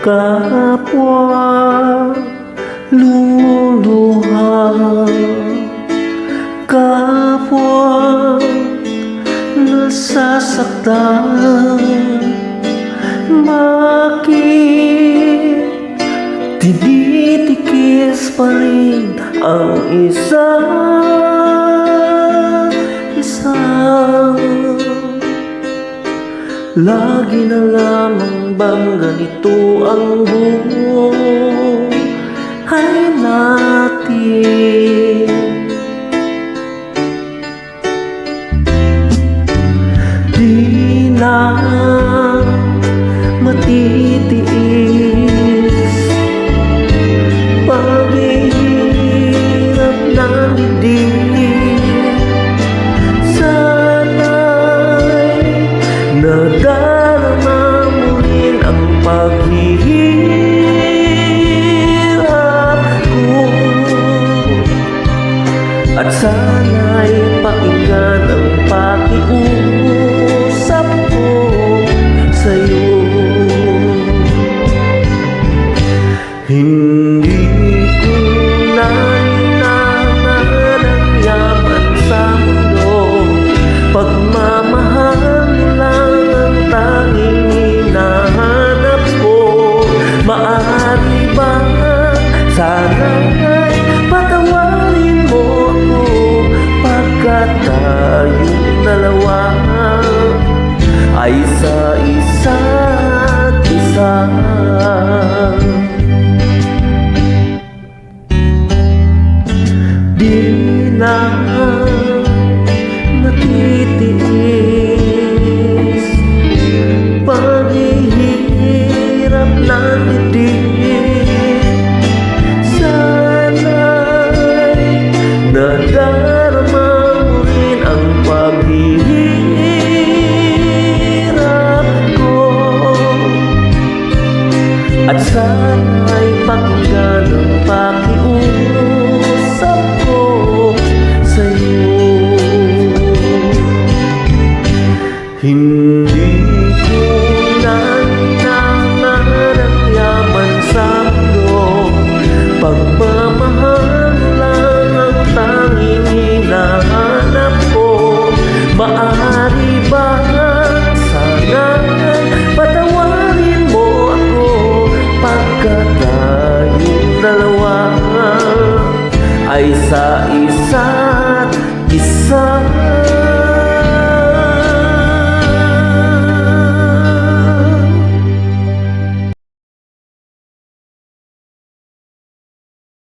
kapwa luluha, kapwa nasasaktan. Bakit tinitikis pa rin ang isa't isa? Lagi na lamang bang ganito ang buhay natin? Di na matitiis paghihirap ng dilim. Sana'y nadarama mo rin ang paghihirap ko, at sana'y pakinggan ang pakiusap ko sa'yo. Hindi ko na hinangan ang yaman sa mundo, pagmamahal lang ang tanging hinahanap ko. Maaari ba sana'y patawarin mo ako, pagkat tayong dalawa ay sa isa't isa. Di na matitiis paghihirap ng dilim. Sana'y nadarama mo rin ang paghihirap ko, at sana'y pakinggan ang pakiusap ko sa'yo. Hindi ko na hinangan ang yaman sa mundo, pagmamahal lang ang tanging hinahanap ko. Maaari ba sana'y patawarin mo ako, pagkat tayong dalawa ay sa isa't isa.